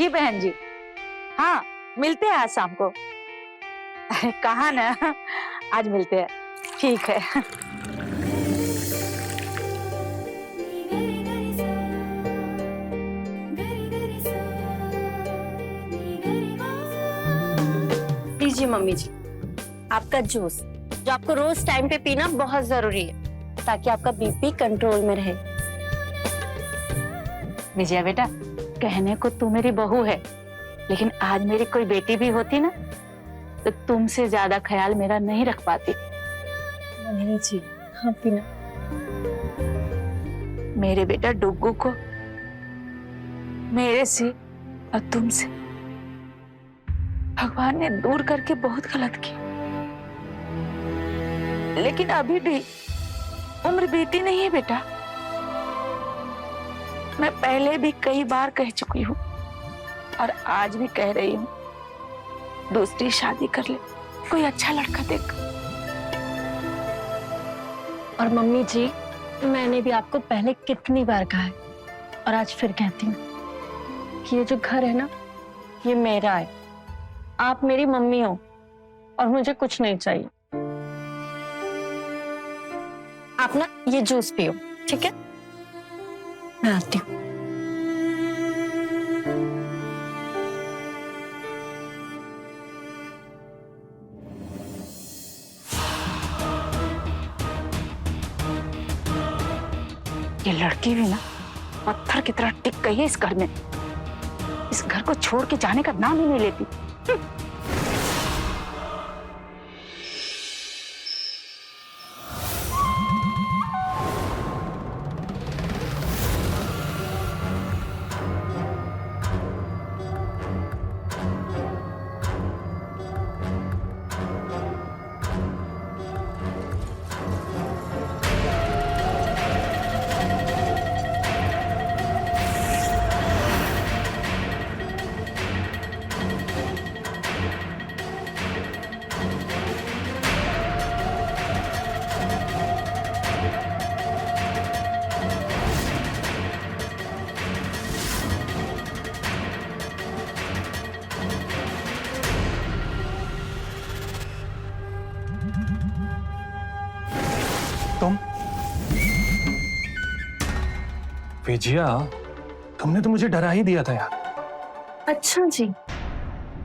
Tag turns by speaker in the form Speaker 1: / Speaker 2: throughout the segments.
Speaker 1: जी बहन जी, हाँ मिलते हैं आज शाम को। कहा ना, आज मिलते हैं। ठीक है।
Speaker 2: लीजिए मम्मी जी, आपका जूस जो आपको रोज टाइम पे पीना बहुत जरूरी है ताकि आपका बीपी कंट्रोल में रहे।
Speaker 1: विजया बेटा, कहने को तू मेरी बहू है, लेकिन आज मेरी कोई बेटी भी होती ना तो तुमसे ज्यादा ख्याल मेरा नहीं रख पाती।
Speaker 2: मम्मी जी, हाँ पीना।
Speaker 1: मेरे बेटा डुग्गू को मेरे से और तुमसे भगवान ने दूर करके बहुत गलत किया, लेकिन अभी भी उम्र बीती नहीं है बेटा। मैं पहले भी कई बार कह चुकी हूँ और आज भी कह रही हूँ, दूसरी शादी कर ले, कोई अच्छा लड़का देख।
Speaker 2: और मम्मी जी, मैंने भी आपको पहले कितनी बार कहा है और आज फिर कहती हूँ कि ये जो घर है ना, ये मेरा है। आप मेरी मम्मी हो और मुझे कुछ नहीं चाहिए। आप ना ये जूस पियो, ठीक है? मैं आती हूँ।
Speaker 1: ये लड़की भी ना पत्थर की तरह टिक गई है इस घर में। इस घर को छोड़ के जाने का नाम ही नहीं लेती।
Speaker 3: तुम विजया, तुमने तो मुझे डरा ही दिया था यार।
Speaker 2: अच्छा जी,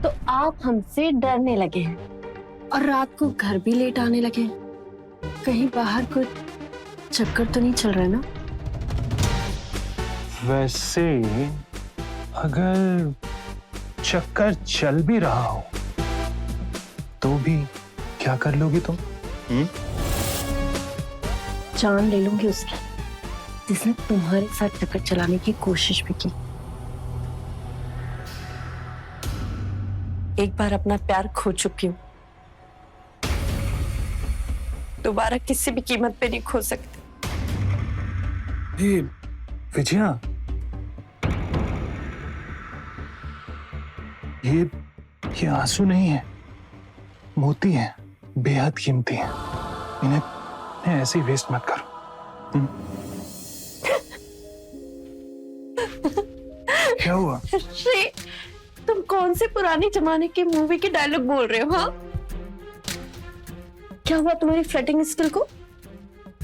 Speaker 2: तो आप हमसे डरने लगे हैं और रात को घर भी लेट आने लगे हैं। कहीं बाहर कुछ चक्कर तो नहीं चल रहा है ना?
Speaker 3: वैसे अगर चक्कर चल भी रहा हो तो भी क्या कर लोगी तुम?
Speaker 2: जान ले लूंगी उसकी, जिसने तुम्हारे साथ चक्कर चलाने की कोशिश भी की। एक बार अपना प्यार खो चुकी हूँ, दोबारा किसी भी कीमत पे नहीं खो सकती।
Speaker 3: विजया, ये आंसू नहीं है, मोती हैं, बेहद कीमती हैं। इन्हें ऐसे ही वेस्ट मत करो। क्या हुआ?
Speaker 2: श्री, तुम कौन से पुराने जमाने की मूवी के डायलॉग बोल रहे हो? हाँ, क्या हुआ तुम्हारी फ्लर्टिंग स्किल को?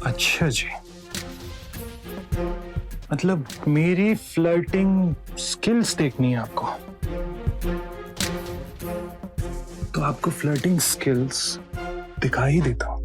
Speaker 3: अच्छा जी, मतलब मेरी फ्लर्टिंग स्किल्स देखनी है आपको? तो आपको फ्लर्टिंग स्किल्स दिखा ही देता हूं।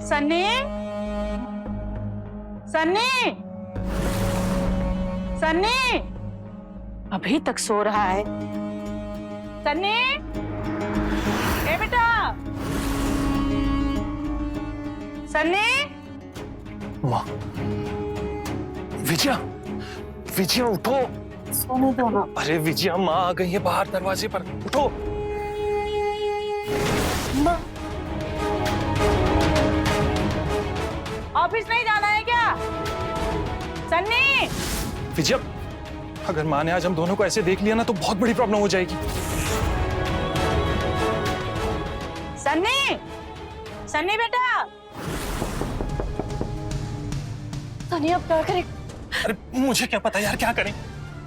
Speaker 1: सन्नी, सन्नी, सन्नी अभी तक सो रहा है। सन्नी, ए बेटा, सन्नी।
Speaker 3: माँ, विजया, विजया उठो।
Speaker 1: सोने दो ना।
Speaker 3: अरे विजया, माँ आ गई है बाहर दरवाजे पर, उठो।
Speaker 1: माँ, ऑफिस नहीं जाना है क्या? सन्नी।
Speaker 3: विजया, अगर माँ ने आज हम दोनों को ऐसे देख लिया ना तो बहुत बड़ी प्रॉब्लम हो जाएगी।
Speaker 1: सन्नी, सन्नी बेटा।
Speaker 2: सनी अब क्या करें?
Speaker 3: अरे मुझे क्या पता यार, क्या करें?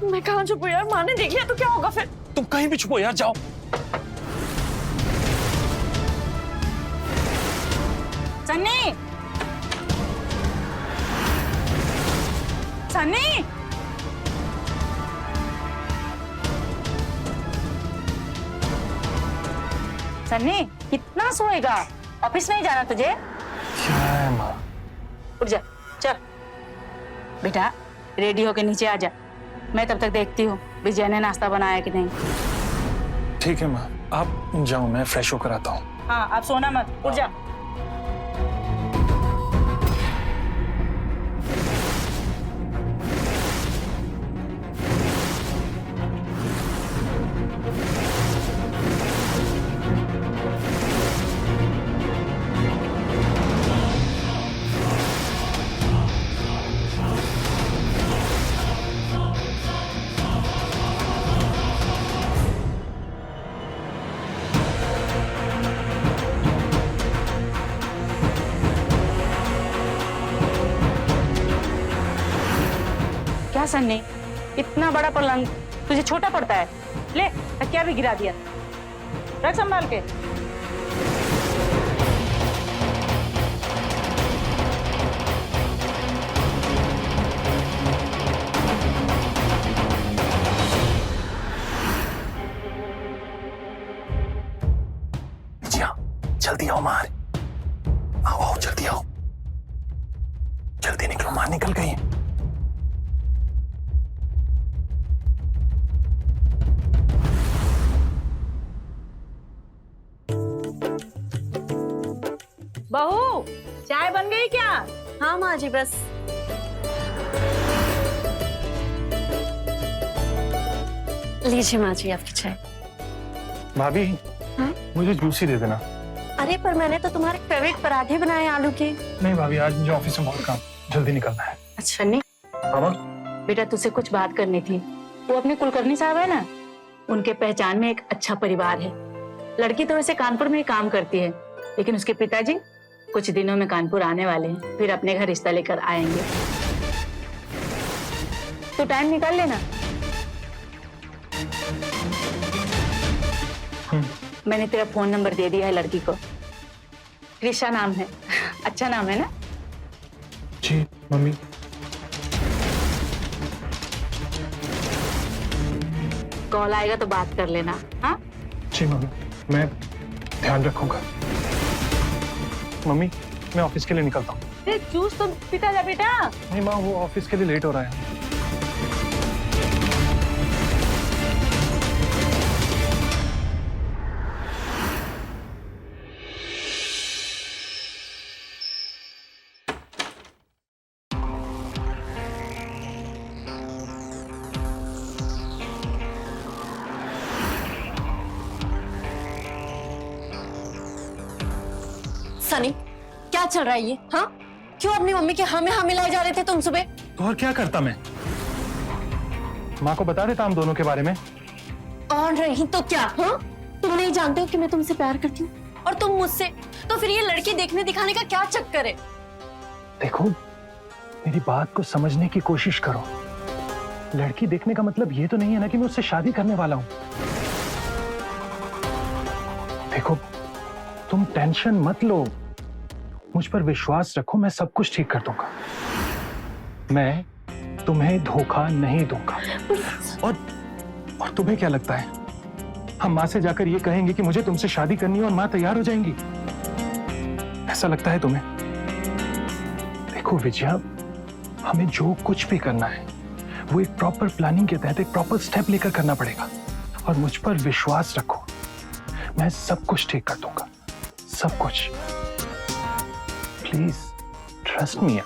Speaker 2: मैं कहाँ छुपूं यार, माँ ने देख लिया तो क्या होगा फिर?
Speaker 3: तुम कहीं भी छुपो यार, जाओ।
Speaker 1: सन्नी, सन्नी। सन्नी, कितना सोएगा? ऑफिस नहीं जाना तुझे?
Speaker 3: क्या है माँ?
Speaker 1: उठ जा, चल। बेटा, रेडी होके नीचे आ जा। मैं तब तक देखती हूँ विजय ने नाश्ता बनाया कि नहीं।
Speaker 3: ठीक है माँ, आप जाओ, मैं फ्रेश होकर आता हूँ।
Speaker 1: हाँ, आप सोना मत, उठ जा। क्या सन्नी, इतना बड़ा पलंग तुझे छोटा पड़ता है? ले, तकिया भी गिरा दिया। रख संभाल के।
Speaker 3: विजया, जल्दी आओ माँ। आओ आओ, जल्दी आओ, जल्दी निकलो, माँ निकल गई है।
Speaker 1: बहू, चाय बन गई क्या?
Speaker 2: हाँ माँ जी, बस। लीजिए माँ जी आपकी चाय।
Speaker 3: भाभी,
Speaker 2: हाँ?
Speaker 3: मुझे जूस ही दे देना।
Speaker 2: अरे पर मैंने तो तुम्हारे फेवरेट पराठे बनाए आलू के।
Speaker 3: नहीं भाभी, आज मुझे ऑफिस में बहुत काम, जल्दी निकलना है।
Speaker 1: अच्छा सन्नी,
Speaker 3: मामा,
Speaker 1: बेटा तुझसे कुछ बात करनी थी। वो अपने कुलकर्णी साहब है ना, उनके पहचान में एक अच्छा परिवार है। लड़की तो वैसे कानपुर में ही काम करती है, लेकिन उसके पिताजी कुछ दिनों में कानपुर आने वाले हैं, फिर अपने घर रिश्ता लेकर आएंगे। तो टाइम निकाल लेना। मैंने तेरा फोन नंबर दे दिया है लड़की को। कृषा नाम है, अच्छा नाम है ना?
Speaker 3: जी मम्मी।
Speaker 1: कॉल आएगा तो बात कर लेना। हाँ
Speaker 3: जी मम्मी, मैं ध्यान रखूंगा। मम्मी, मैं ऑफिस के लिए निकलता हूँ।
Speaker 1: अरे जूस तो पीता जा बेटा।
Speaker 3: नहीं माँ, वो ऑफिस के लिए लेट हो रहा है।
Speaker 2: सनी, क्या चल रहा है ये? हाँ, क्यों अपनी मम्मी के हाँ में हाँ मिलाए जा रहे थे तुम सुबह?
Speaker 3: तो और क्या करता मैं? माँ को बता देता हम दोनों के बारे में।
Speaker 2: और नहीं तो क्या? हाँ, तुम नहीं जानते हो कि मैं तुमसे प्यार करती हूँ और तुम मुझसे, तो फिर ये लड़की देखने दिखाने का क्या चक्कर है?
Speaker 3: देखो, मेरी बात को समझने की कोशिश करो। लड़की देखने का मतलब ये तो नहीं है ना कि मैं उससे शादी करने वाला हूं। देखो, तुम टेंशन मत लो, मुझ पर विश्वास रखो, मैं सब कुछ ठीक कर दूंगा। मैं तुम्हें धोखा नहीं दूंगा। और तुम्हें क्या लगता है, हम माँ से जाकर ये कहेंगे कि मुझे तुमसे शादी करनी है और माँ तैयार हो जाएंगी? ऐसा लगता है तुम्हें? देखो विजया, हमें जो कुछ भी करना है वो एक प्रॉपर प्लानिंग के तहत एक प्रॉपर स्टेप लेकर करना पड़ेगा। और मुझ पर विश्वास रखो, मैं सब कुछ ठीक कर दूंगा, सब कुछ। Please trust me.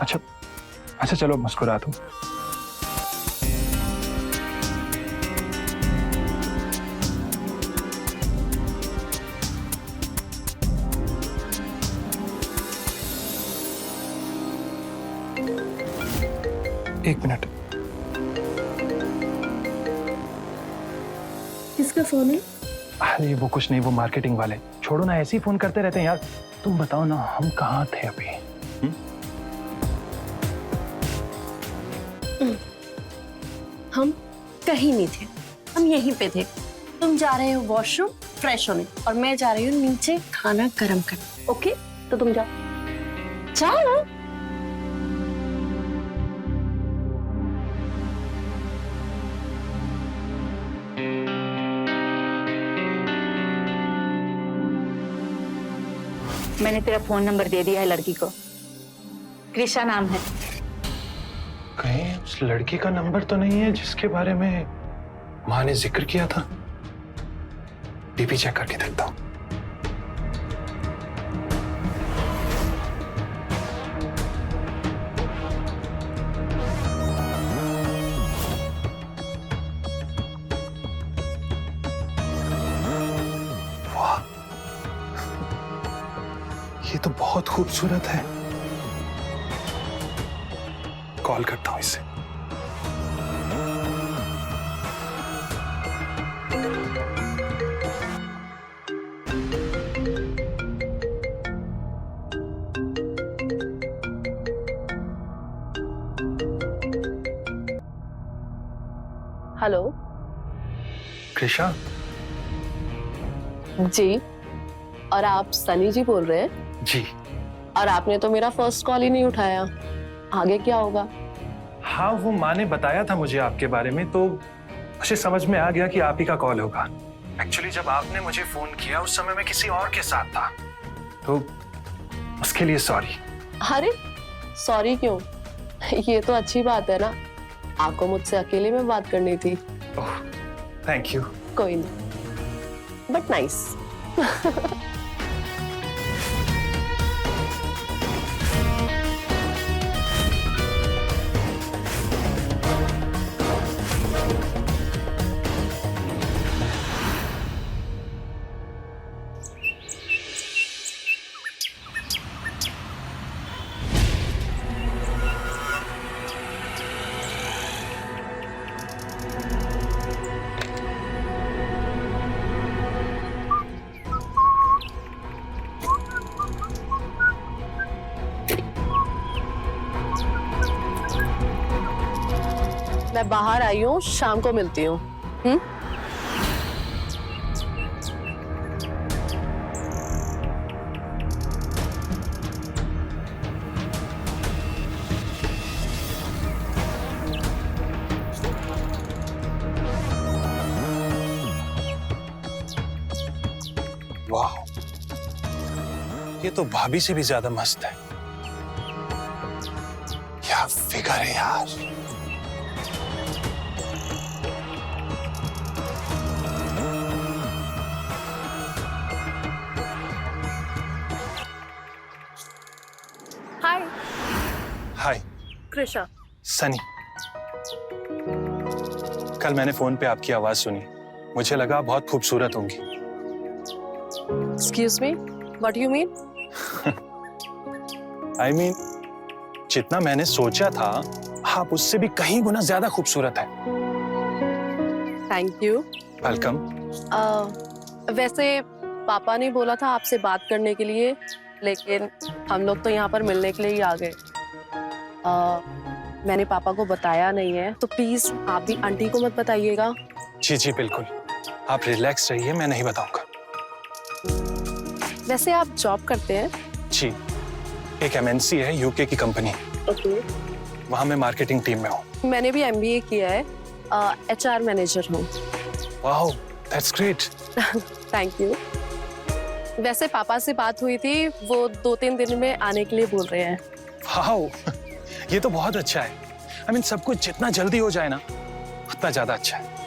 Speaker 3: अच्छा चलो मुस्कुरा दो। एक मिनट।
Speaker 2: किसका फोन है?
Speaker 3: अरे वो कुछ नहीं, वो मार्केटिंग वाले। छोड़ो ना, ऐसे ही फोन करते रहते हैं यार। तुम बताओ ना, हम कहाँ थे अभी?
Speaker 2: हम कहीं नहीं थे, हम यहीं पे थे। तुम जा रहे हो वॉशरूम फ्रेश होने और मैं जा रही हूँ नीचे खाना गर्म करने। ओके, तो तुम जाओ ना।
Speaker 1: मैंने तेरा फोन नंबर दे दिया है लड़की को, कृषा नाम है।
Speaker 3: कहीं उस लड़की का नंबर तो नहीं है जिसके बारे में माँ ने जिक्र किया था? डीपी चेक करके देखता हूँ। वाह, ये तो बहुत खूबसूरत है। कॉल करता हूं इसे।
Speaker 2: हेलो
Speaker 3: कृषा
Speaker 4: जी, और आप सनी जी बोल रहे हैं?
Speaker 3: जी।
Speaker 4: और आपने तो मेरा फर्स्ट कॉल ही नहीं उठाया। आगे क्या होगा?
Speaker 3: हाँ, वो माँ ने बताया था मुझे आपके बारे में, तो मुझे समझ में आ गया कि आप ही का कॉल होगा। एक्चुअली जब आपने मुझे फोन किया उस समय मैं किसी और के साथ था, तो उसके लिए सॉरी।
Speaker 4: अरे सॉरी क्यों? ये तो अच्छी बात है ना, आपको मुझसे अकेले में बात करनी थी।
Speaker 3: ओह, थैंक यू।
Speaker 4: कोई नहीं, बट नाइस। मैं बाहर आई हूँ, शाम को मिलती हूँ।
Speaker 3: वाह, ये तो भाभी से भी ज्यादा मस्त है। क्या फिगर है यार।
Speaker 4: हाय।
Speaker 3: हाय
Speaker 4: कृषा।
Speaker 3: सनी। कल मैंने फोन पे आपकी आवाज सुनी, मुझे लगा आप बहुत खूबसूरत होंगी।
Speaker 4: Excuse me, what you mean?
Speaker 3: I mean, जितना मैंने सोचा था आप उससे भी कहीं गुना ज्यादा खूबसूरत है।
Speaker 4: Thank you.
Speaker 3: वेलकम।
Speaker 4: वैसे पापा ने बोला था आपसे बात करने के लिए, लेकिन हम लोग तो यहाँ पर मिलने के लिए ही आ गए। मैंने पापा को बताया नहीं है, तो प्लीज आप भी आंटी को मत बताइएगा।
Speaker 3: जी जी बिल्कुल, आप रिलैक्स रहिए, मैं नहीं बताऊंगा।
Speaker 4: वैसे आप जॉब करते हैं?
Speaker 3: जी, एक MNC है, यूके की कंपनी।
Speaker 4: ओके।
Speaker 3: वहाँ मैं मार्केटिंग टीम में हूँ।
Speaker 4: मैंने भी MBA किया है, HR मैनेजर हूँ।
Speaker 3: Wow, that's great.
Speaker 4: Thank you. वैसे पापा से बात हुई थी, वो 2-3 दिन में आने के लिए बोल रहे हैं।
Speaker 3: वाओ, ये तो बहुत अच्छा है। आई मीन सब कुछ जितना जल्दी हो जाए ना उतना ज्यादा अच्छा है।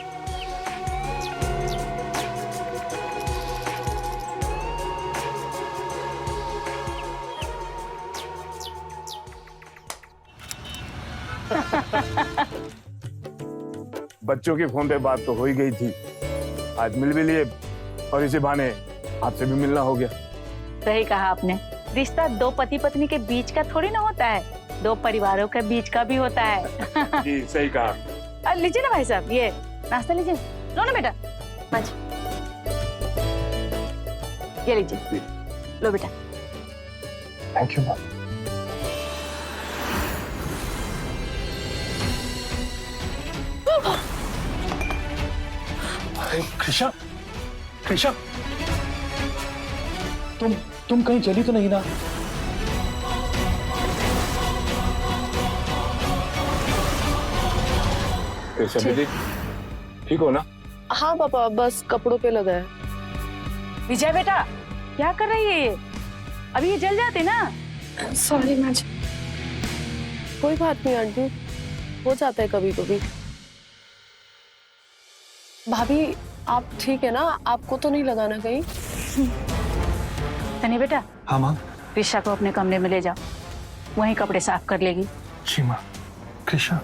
Speaker 5: बच्चों के फोन पे बात तो हो ही गई थी, आज मिल भी लिए और इसी बहाने आपसे भी मिलना हो गया।
Speaker 1: सही कहा आपने, रिश्ता दो पति पत्नी के बीच का थोड़ी ना होता है, दो परिवारों के बीच का भी होता है।
Speaker 5: जी सही कहा।
Speaker 1: लीजिए ना भाई साहब, ये नाश्ता लीजिए। लो ना बेटा, आज ये लीजिए, लो बेटा।
Speaker 3: Thank you ma'am. अरे कृषा, कृषा, तुम कहीं चली तो नहीं ना?
Speaker 5: जी ठीक हो ना?
Speaker 4: हाँ पापा, बस कपड़ों पे लगा है।
Speaker 1: विजय बेटा, क्या कर रही है ये? अभी ये जल जाते ना।
Speaker 4: सॉरी माँ जी। कोई बात नहीं आंटी, हो जाता है कभी कभी। भाभी आप ठीक है ना? आपको तो नहीं लगाना कहीं?
Speaker 1: तनी बेटा,
Speaker 3: हाँ माँ।
Speaker 1: कृषा को अपने कमरे में ले जाओ, वहीं कपड़े साफ कर लेगी।
Speaker 3: जी माँ। कृषा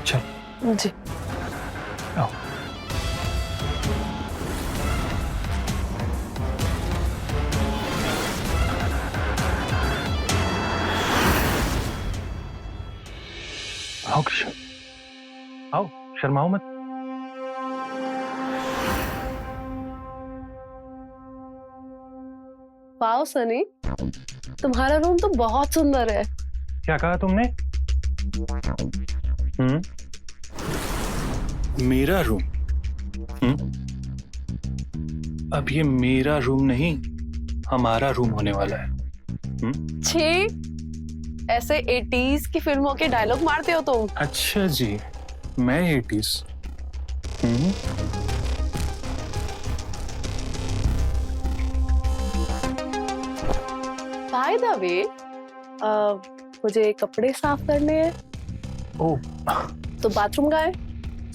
Speaker 3: चल
Speaker 4: जी।
Speaker 3: आओ। आओ कृषा, आओ, शर्माओ मत।
Speaker 4: वाओ सनी, तुम्हारा रूम तो बहुत सुंदर है।
Speaker 3: क्या कहा तुमने? मेरा रूम? अब ये मेरा रूम नहीं, हमारा रूम होने वाला है।
Speaker 4: छी, ऐसे 80s की फिल्मों के डायलॉग मारते हो तुम।
Speaker 3: अच्छा जी, मैं 80s।
Speaker 4: बाय द वे, मुझे कपड़े साफ करने हैं,
Speaker 3: ओह
Speaker 4: तो बाथरूम का है।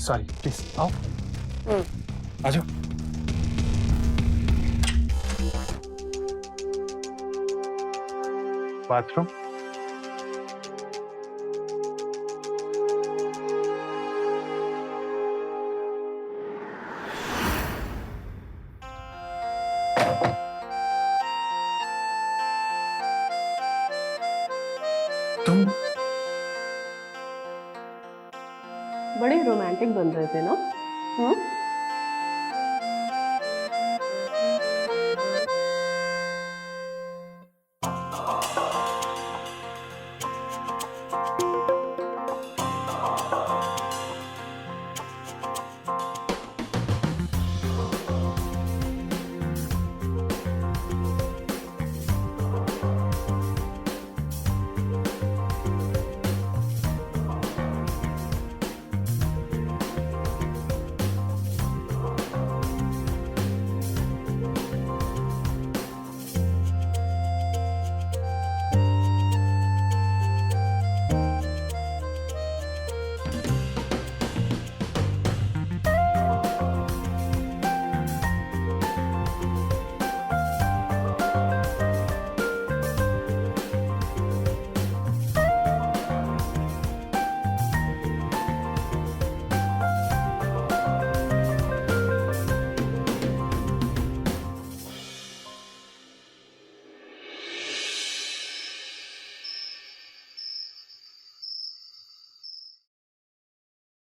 Speaker 3: सॉरी, प्लीज आओ, आ जाओ। बाथरूम। तुम
Speaker 4: बड़े रोमांटिक बन रहे थे ना?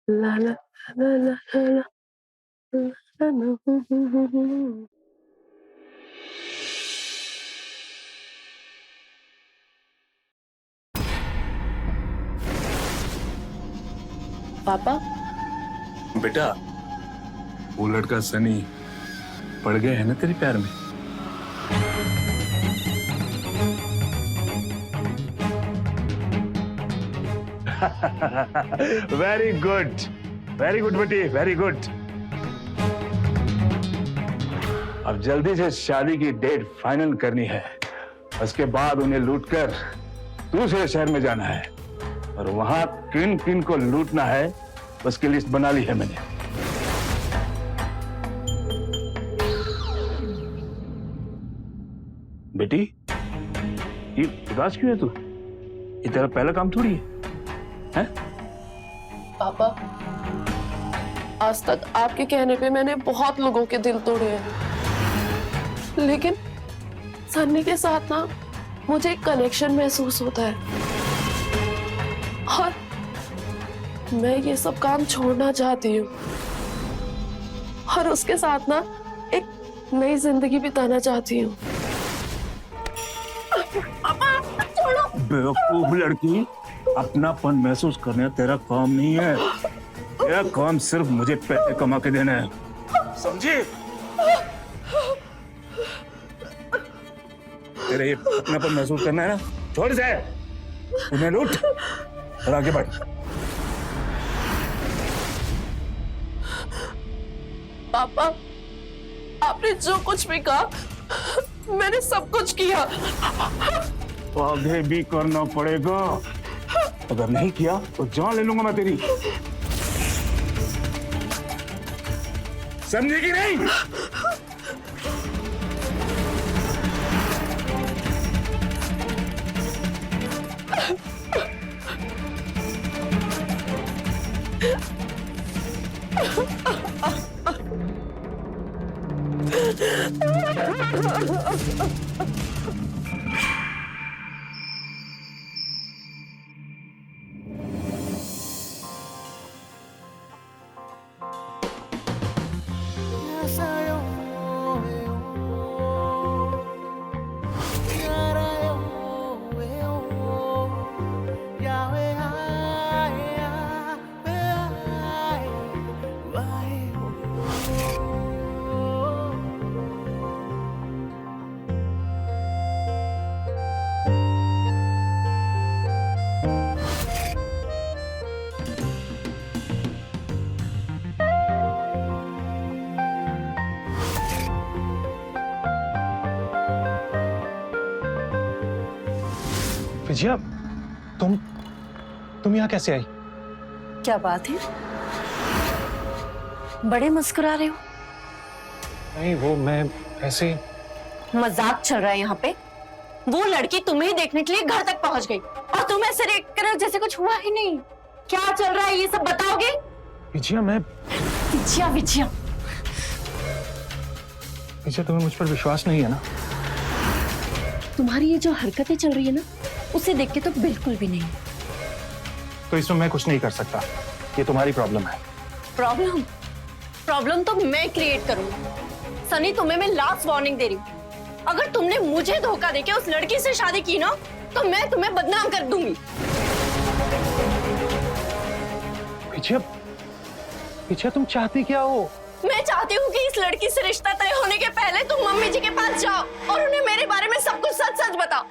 Speaker 4: ला ला ला ला ला ला ला। पापा,
Speaker 5: बेटा, वो लड़का सनी पड़ गया है ना तेरे प्यार में? वेरी गुड बेटी, वेरी गुड। अब जल्दी से शादी की डेट फाइनल करनी है, उसके बाद उन्हें लूटकर दूसरे शहर में जाना है। और वहां किन किन को लूटना है उसकी लिस्ट बना ली है मैंने। बेटी, ये उदास क्यों है तू? ये तेरा पहला काम थोड़ी है?
Speaker 4: पापा, आज तक आपके कहने पे मैंने बहुत लोगों के दिल तोड़े हैं, लेकिन सन्नी के साथ ना मुझे एक कनेक्शन महसूस होता है और मैं ये सब काम छोड़ना चाहती हूँ और उसके साथ ना एक नई जिंदगी बिताना चाहती हूँ।
Speaker 5: बेवकूफ लड़की, अपनापन महसूस करना तेरा काम नहीं है। तेरा काम सिर्फ मुझे पैसे कमा के देना है, समझी? तेरे ये अपनापन महसूस करना है ना, छोड़ दे, उन्हें लूट और आगे बढ़।
Speaker 4: पापा, आपने जो कुछ भी कहा मैंने सब कुछ किया।
Speaker 5: आगे भी करना पड़ेगा, अगर नहीं किया तो जान ले लूंगा मैं तेरी, समझेगी नहीं?
Speaker 3: विजया, तुम यहाँ कैसे आई?
Speaker 2: क्या बात है, बड़े मुस्कुरा रहे हो?
Speaker 3: नहीं, वो मैं ऐसे।
Speaker 2: मजाक चल रहा है यहाँ पे। वो लड़की तुम्हें देखने के लिए घर तक पहुंच गई और तुम ऐसे देख कर जैसे कुछ हुआ ही नहीं। क्या चल रहा है ये सब बताओगे?
Speaker 3: विजया,
Speaker 2: विजया विजया
Speaker 3: विजया, तुम्हें मुझ पर विश्वास नहीं है ना?
Speaker 2: तुम्हारी ये जो हरकतें चल रही है ना, उसे देख के तो बिल्कुल भी नहीं।
Speaker 3: तो इसमें मैं कुछ नहीं कर सकता, ये तुम्हारी प्रॉब्लम है।
Speaker 2: प्रॉब्लम तो मैं क्रिएट करूंगी। सनी, तुम्हें मैं लास्ट वार्निंग दे रही हूँ, अगर तुमने मुझे धोखा देके उस लड़की से शादी की ना, तो मैं तुम्हें बदनाम कर दूंगी।
Speaker 3: विजया, तुम चाहती क्या हो?
Speaker 2: मैं चाहती हूँ कि इस लड़की से रिश्ता तय होने के पहले तुम मम्मी जी के पास जाओ और उन्हें मेरे बारे में सब कुछ सच सच बताओ।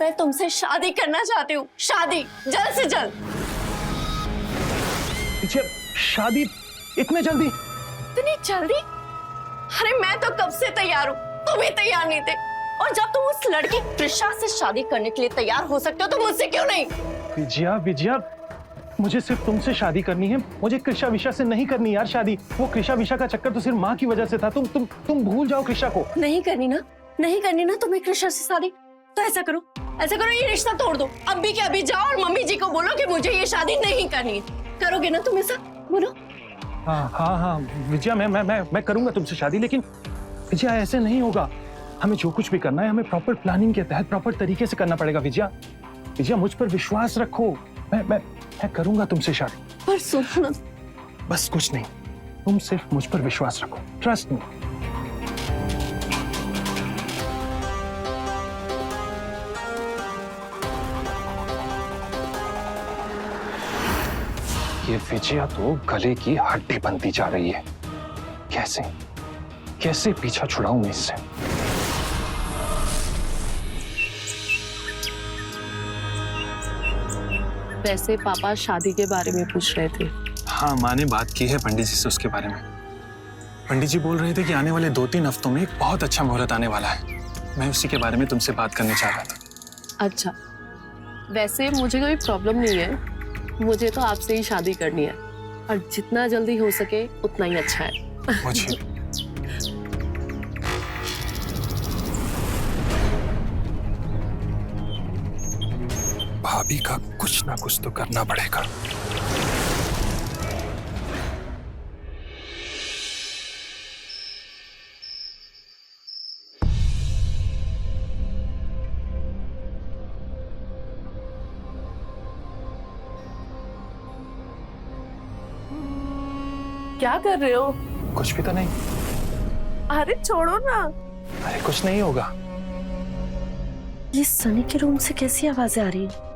Speaker 2: मैं तुमसे शादी करना चाहती हूँ, शादी जल्द से जल्द।
Speaker 3: विजया, शादी इतने जल्दी?
Speaker 2: इतनी जल्दी? अरे मैं तो कब से तैयार हूँ, तुम ही तैयार नहीं थे। और जब तुम उस लड़की त्रिशा से शादी करने के लिए तैयार हो सकते हो तो मुझसे क्यों नहीं?
Speaker 3: विजया, मुझे सिर्फ तुमसे शादी करनी है, मुझे कृषा विशा से नहीं करनी यार शादी। वो कृषा विशा का चक्कर तो सिर्फ माँ की वजह से था। तुम भूल जाओ कृषा को।
Speaker 2: नहीं करनी ना तुम्हें कृषा से शादी? तो ऐसा करो, ये रिश्ता तोड़ दो। अभी के अभी जाओ और मम्मी जी को बोलो कि मुझे ये शादी नहीं करनी है। करोगे ना तुम ऐसा? बोलो।
Speaker 3: हाँ विजया, मैं करूंगा तुमसे शादी, लेकिन विजया ऐसे नहीं होगा। हमें जो कुछ भी करना है हमें प्रॉपर प्लानिंग के तहत प्रॉपर तरीके से करना पड़ेगा। विजया, मुझ पर विश्वास रखो, मैं करूंगा तुमसे शादी।
Speaker 2: पर सुनो ना,
Speaker 3: बस कुछ नहीं, तुम सिर्फ मुझ पर विश्वास रखो, ट्रस्ट मी। ये विजया तो गले की हड्डी बनती जा रही है। कैसे पीछा छुड़ाऊं मैं इससे?
Speaker 4: वैसे पापा शादी के बारे में पूछ रहे थे।
Speaker 3: हाँ, माँ ने बात की है पंडित जी से उसके बारे में। पंडित जी बोल रहे थे कि आने वाले 2-3 हफ्तों में एक बहुत अच्छा मुहूर्त आने वाला है। मैं उसी के बारे में तुमसे बात करने चाह रहा था।
Speaker 4: अच्छा, वैसे मुझे कोई प्रॉब्लम नहीं है, मुझे तो आपसे ही शादी करनी है और जितना जल्दी हो सके उतना ही अच्छा है।
Speaker 3: मुझे भाभी का कुछ ना कुछ तो करना पड़ेगा।
Speaker 4: क्या कर रहे हो?
Speaker 3: कुछ भी तो नहीं।
Speaker 4: अरे छोड़ो ना।
Speaker 3: अरे कुछ नहीं होगा।
Speaker 2: ये सनी के रूम से कैसी आवाजें आ रही हैं?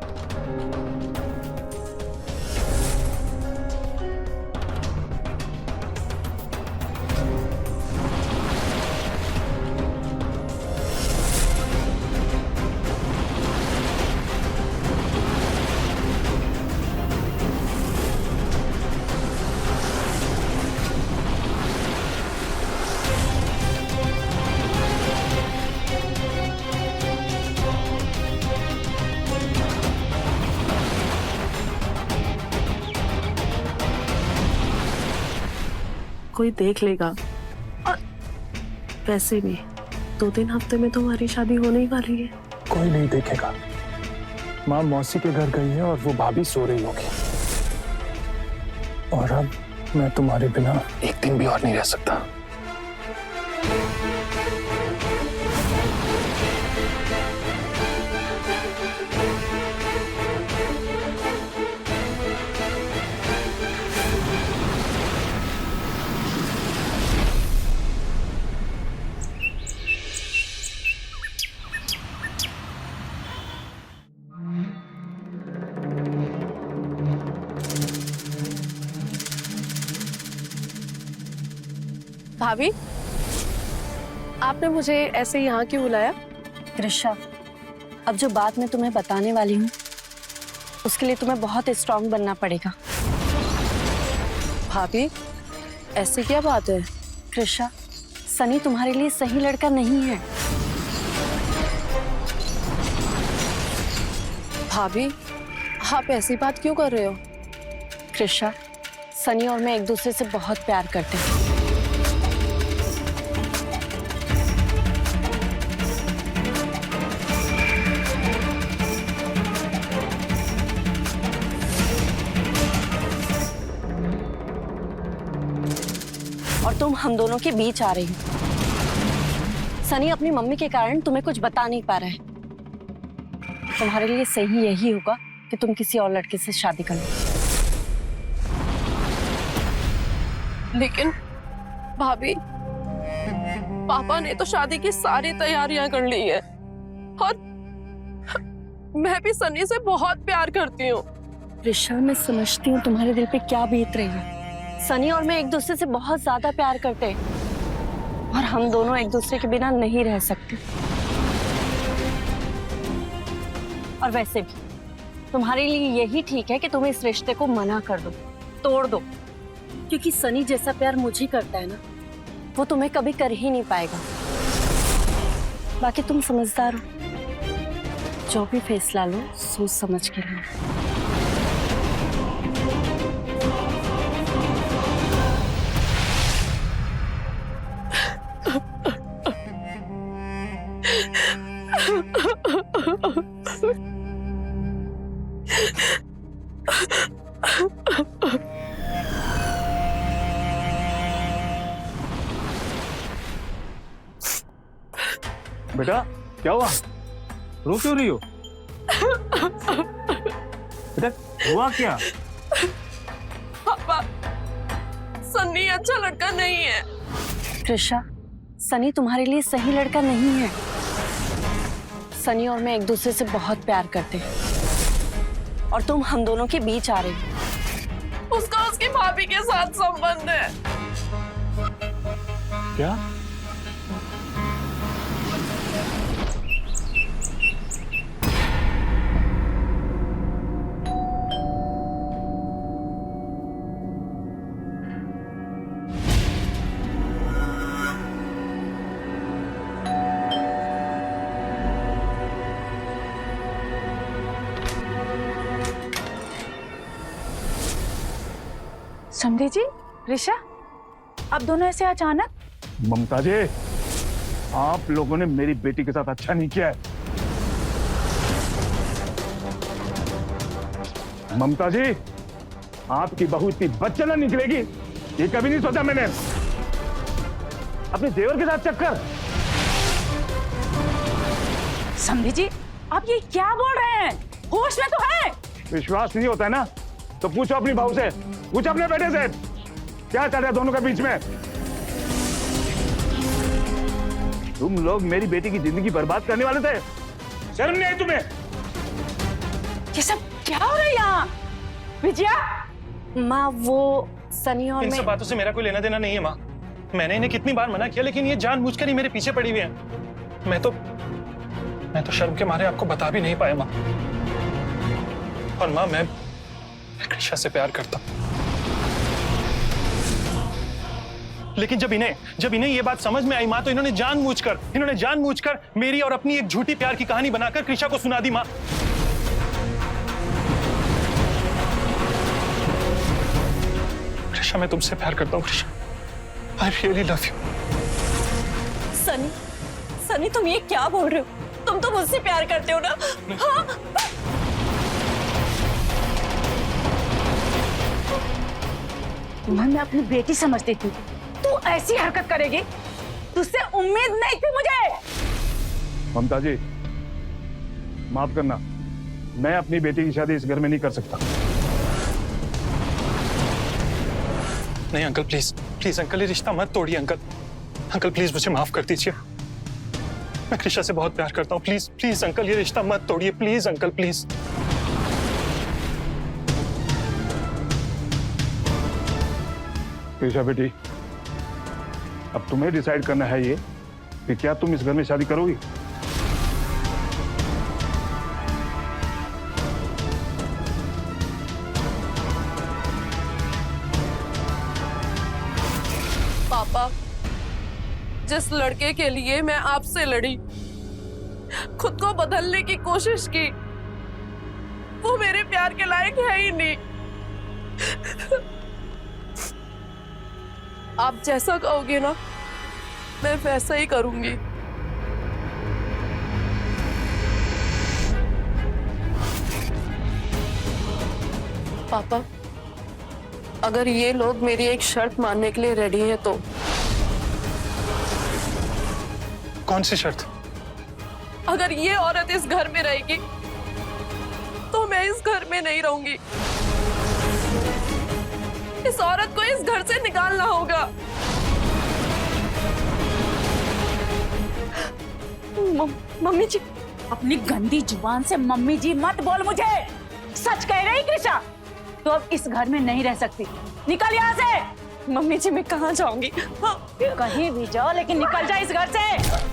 Speaker 4: कोई देख लेगा। और वैसे भी 2-3 हफ्ते में तो हमारी शादी होने ही वाली है।
Speaker 3: कोई नहीं देखेगा। माँ मौसी के घर गई है और वो भाभी सो रही होगी। और अब मैं तुम्हारे बिना एक दिन भी और नहीं रह सकता।
Speaker 4: भाभी, आपने मुझे ऐसे यहाँ क्यों बुलाया?
Speaker 2: कृषा, अब जो बात मैं तुम्हें बताने वाली हूँ उसके लिए तुम्हें बहुत स्ट्रांग बनना पड़ेगा।
Speaker 4: भाभी, ऐसी क्या बात है?
Speaker 2: कृषा, सनी तुम्हारे लिए सही लड़का नहीं है।
Speaker 4: भाभी, आप ऐसी बात क्यों कर रहे हो?
Speaker 2: कृषा, सनी और मैं एक दूसरे से बहुत प्यार करते हैं। और तुम हम दोनों के बीच आ रही हो। सनी अपनी मम्मी के कारण तुम्हें कुछ बता नहीं पा रहा है। तुम्हारे लिए सही यही होगा कि तुम किसी और लड़के से शादी कर लो।
Speaker 4: लेकिन भाभी, पापा ने तो शादी की सारी तैयारियां कर ली है और मैं भी सनी से बहुत प्यार करती हूँ।
Speaker 2: ऋषा, मैं समझती हूँ तुम्हारे दिल पे क्या बीत रही है। सनी और मैं एक दूसरे से बहुत ज्यादा प्यार करते हैं और हम दोनों एक दूसरे के बिना नहीं रह सकते। और वैसे भी तुम्हारे लिए यही ठीक है कि तुम इस रिश्ते को मना कर दो, तोड़ दो, क्योंकि सनी जैसा प्यार मुझे करता है ना, वो तुम्हें कभी कर ही नहीं पाएगा। बाकी तुम समझदार हो, जो भी फैसला लो सोच समझ के लो।
Speaker 5: बेटा, क्या हुआ? रो क्यों रही हो? बेटा, हुआ क्या?
Speaker 4: पापा, सन्नी अच्छा लड़का नहीं है।
Speaker 2: कृषा, सनी तुम्हारे लिए सही लड़का नहीं है। सनी और मैं एक दूसरे से बहुत प्यार करते हैं और तुम हम दोनों के बीच आ रही हो।
Speaker 4: उसका उसकी भाभी के साथ संबंध है।
Speaker 3: क्या?
Speaker 1: समधी जी, ऋषा, आप दोनों ऐसे अचानक?
Speaker 5: ममता जी, आप लोगों ने मेरी बेटी के साथ अच्छा नहीं किया है। ममता जी, आपकी बहू इतनी बदचलन निकलेगी ये कभी नहीं सोचा मैंने। अपने देवर के साथ चक्कर।
Speaker 1: समधी जी, आप ये क्या बोल रहे हैं? होश में तो है।
Speaker 5: विश्वास नहीं होता है ना तो पूछो अपनी बहू से, पूछो अपने बेटे से, क्या चल रहा है दोनों के बीच में। तुम लोग मेरी बेटी की जिंदगी बर्बाद करने वाले थे, शर्म नहीं आई तुम्हें?
Speaker 1: ये सब क्या हो रहा है यहाँ? विजया,
Speaker 2: माँ वो सनी और
Speaker 3: इन
Speaker 2: मैं
Speaker 3: सब बातों से मेरा कोई लेना देना नहीं है माँ। मैंने इन्हें कितनी बार मना किया लेकिन ये जानबूझकर ही मेरे पीछे पड़ी हुई है। मैं तो शर्म के मारे आपको बता भी नहीं पाया माँ। और माँ, मैं कृषा से प्यार करता हूँ। लेकिन जब इन्हें ये बात समझ में आई माँ, तो इन्होंने जानबूझकर मेरी और अपनी एक झूठी प्यार की कहानी बनाकर कृषा को सुना दी माँ। कृषा, मैं तुमसे प्यार करता हूँ Krisha. I really love you.
Speaker 2: Sunny तुम ये क्या बोल रहे हो? तुम तो मुझसे प्यार करते हो ना? हाँ?
Speaker 1: मैं अपनी बेटी समझती थी, तू ऐसी हरकत करेगी? तुझसे उम्मीद नहीं थी मुझे।
Speaker 5: ममता जी, माफ करना, मैं अपनी बेटी की शादी इस घर में नहीं कर सकता।
Speaker 3: नहीं अंकल, प्लीज अंकल, ये रिश्ता मत तोड़िए अंकल प्लीज मुझे माफ कर दीजिए। मैं कृषा से बहुत प्यार करता हूँ। प्लीज अंकल, ये रिश्ता मत तोड़िए। Please uncle, please.
Speaker 5: कृषा बेटी, अब तुम्हें डिसाइड करना है ये कि क्या तुम इस घर में शादी करोगी।
Speaker 4: पापा, जिस लड़के के लिए मैं आपसे लड़ी, खुद को बदलने की कोशिश की, वो मेरे प्यार के लायक है ही नहीं। आप जैसा कहोगे ना, मैं वैसा ही करूंगी। पापा, अगर ये लोग मेरी एक शर्त मानने के लिए रेडी हैं तो।
Speaker 3: कौन सी शर्त?
Speaker 4: अगर ये औरत इस घर में रहेगी तो मैं इस घर में नहीं रहूंगी। इस औरत को इस घर से निकालना होगा।
Speaker 2: मम्मी जी,
Speaker 1: अपनी गंदी जुबान से मम्मी जी मत बोल मुझे। सच कह रही कृषा, तो अब इस घर में नहीं रह सकती। निकल यहाँ से।
Speaker 2: मम्मी जी, मैं कहाँ जाऊंगी? हाँ।
Speaker 1: कहीं भी जाओ लेकिन निकल जा इस घर से।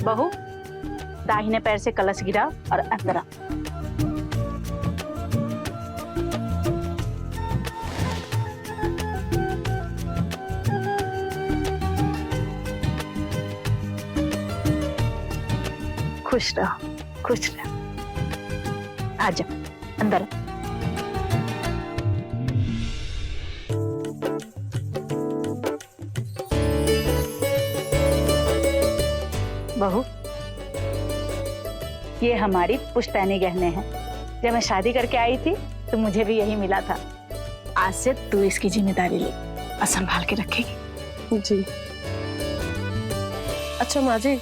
Speaker 1: बहू, दाहिने पैर से कलश गिरा और अंदर आ। खुश रहो, खुश रहो। आजा अंदर आ। बहू, ये हमारी पुश्तैनी गहने हैं। जब मैं शादी करके आई थी तो मुझे भी यही मिला था। आज से तू इसकी जिम्मेदारी ले और संभाल के रखेगी।
Speaker 4: जी। अच्छा माँ जी,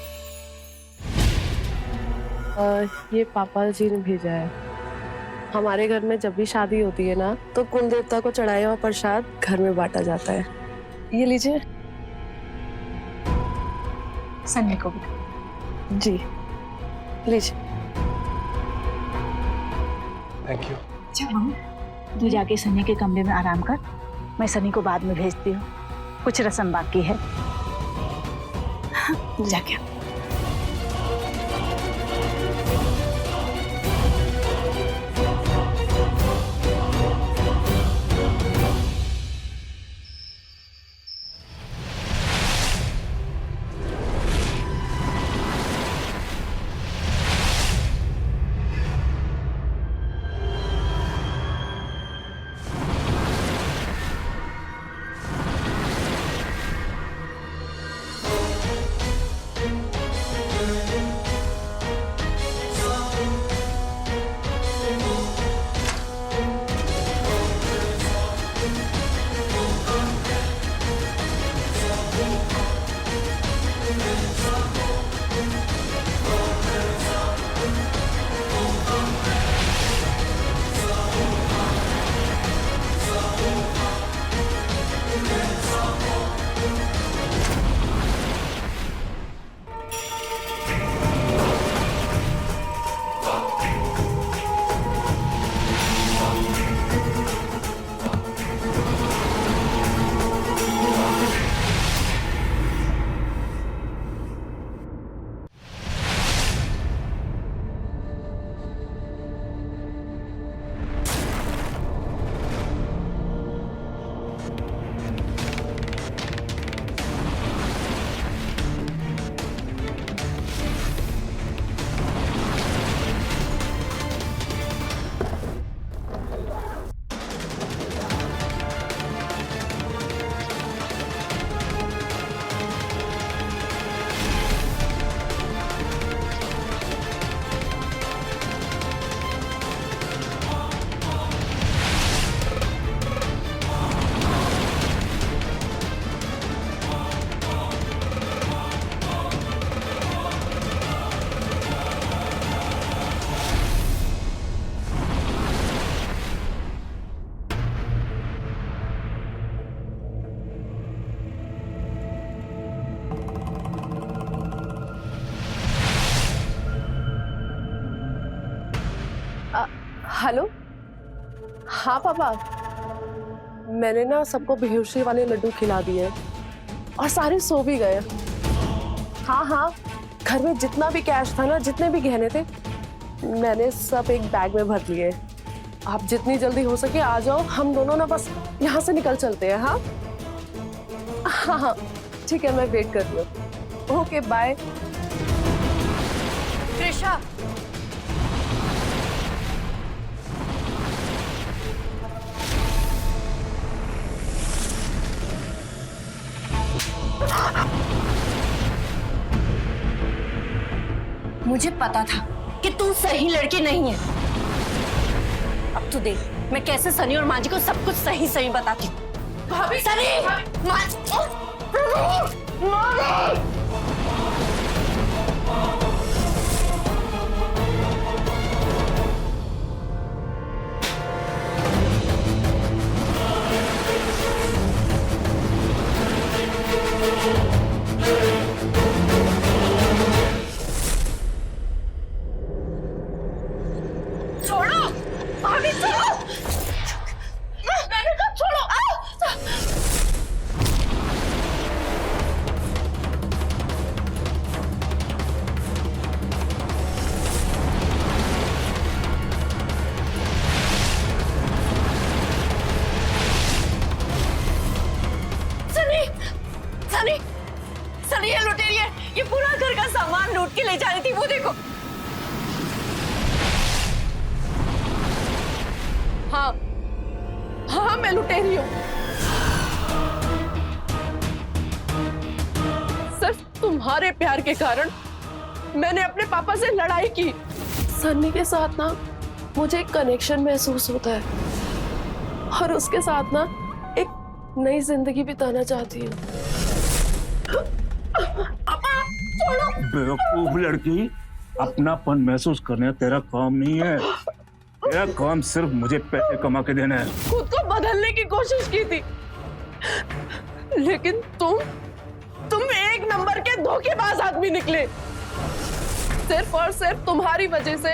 Speaker 4: ये पापा जी ने भेजा है। हमारे घर में जब भी शादी होती है ना, तो कुल देवता को चढ़ाया हुआ प्रसाद घर में बांटा जाता है। ये लीजिए।
Speaker 1: सन्नी को भी।
Speaker 4: जी लीजिए।
Speaker 3: Thank you.
Speaker 1: अच्छा बहू, तू जाके सन्नी के कमरे में आराम कर, मैं सन्नी को बाद में भेजती हूँ, कुछ रस्म बाकी है। जाके
Speaker 4: हेलो। हाँ पापा, मैंने ना सबको बेहोशी वाले लड्डू खिला दिए और सारे सो भी गए। हाँ हाँ, घर में जितना भी कैश था ना, जितने भी गहने थे, मैंने सब एक बैग में भर लिए। आप जितनी जल्दी हो सके आ जाओ, हम दोनों ना बस यहाँ से निकल चलते हैं। हाँ हाँ हाँ ठीक है, मैं वेट कर रही हूँ। Okay bye.
Speaker 2: त्रिशा, मुझे पता था कि तू सही लड़की नहीं है। अब तू देख मैं कैसे सनी और मांझी को सब कुछ सही सही बताती हूँ। भाभी, सनी, सनी ये लुटेरी है, ये पूरा घर का सामान लूट के ले जा रही थी। वो देखो।
Speaker 4: हाँ हाँ मैं लुटेरी हूँ। सिर्फ तुम्हारे प्यार के कारण मैंने अपने पापा से लड़ाई की। सन्नी के साथ ना मुझे एक कनेक्शन महसूस होता है और उसके साथ ना एक नई जिंदगी बिताना चाहती हूँ।
Speaker 5: बेवकूफ लड़की, अपनापन महसूस करने तेरा काम नहीं है। मेरा काम सिर्फ मुझे पैसे कमा के देना है।
Speaker 4: खुद को बदलने की कोशिश की थी, लेकिन तुम एक नंबर के धोखेबाज आदमी निकले। सिर्फ और सिर्फ तुम्हारी वजह से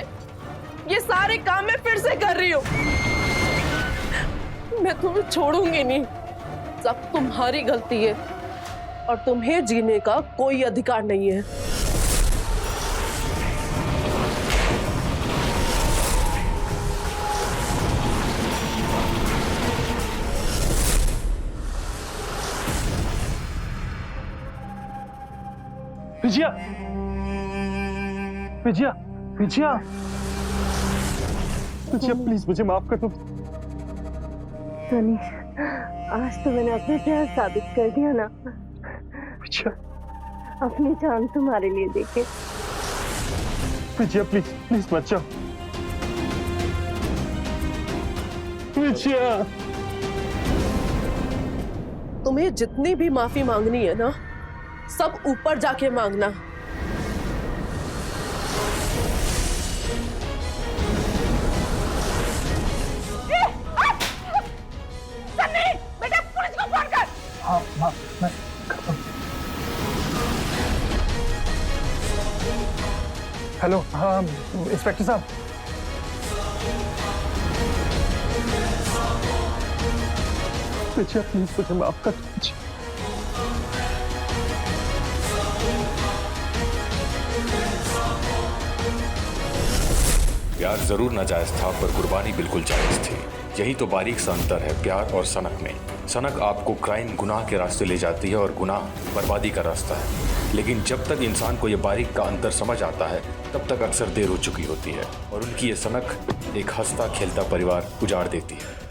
Speaker 4: ये सारे काम मैं फिर से कर रही हूँ। मैं तुम्हें छोड़ूंगी नहीं, सब तुम्हारी गलती है और तुम्हें जीने का कोई अधिकार नहीं है।
Speaker 3: विजया, विजया, विजया, विजया प्लीज मुझे माफ कर दो।
Speaker 2: सनी, आज तो मैंने अपने प्यार साबित कर दिया ना।
Speaker 3: विजया,
Speaker 2: अपनी जान तुम्हारे लिए देके।
Speaker 3: विजया प्लीज प्लीज मत जाओ। विजया,
Speaker 4: तुम्हें जितनी भी माफी मांगनी है ना, सब ऊपर जाके मांगना। सन्नी, बेटा पुलिस को फोन कर।
Speaker 3: हाँ हाँ मैं करता हूँ। हेलो, हाँ इंस्पेक्टर साहब। विजया प्लीज मुझे माफ कर दीजिए।
Speaker 6: प्यार जरूर नाजायज था, पर कुर्बानी बिल्कुल जायज थी। यही तो बारीक सा अंतर है प्यार और सनक में। सनक आपको क्राइम, गुनाह के रास्ते ले जाती है और गुनाह बर्बादी का रास्ता है। लेकिन जब तक इंसान को ये बारीक का अंतर समझ आता है, तब तक अक्सर देर हो चुकी होती है और उनकी ये सनक एक हंसता खेलता परिवार उजाड़ देती है।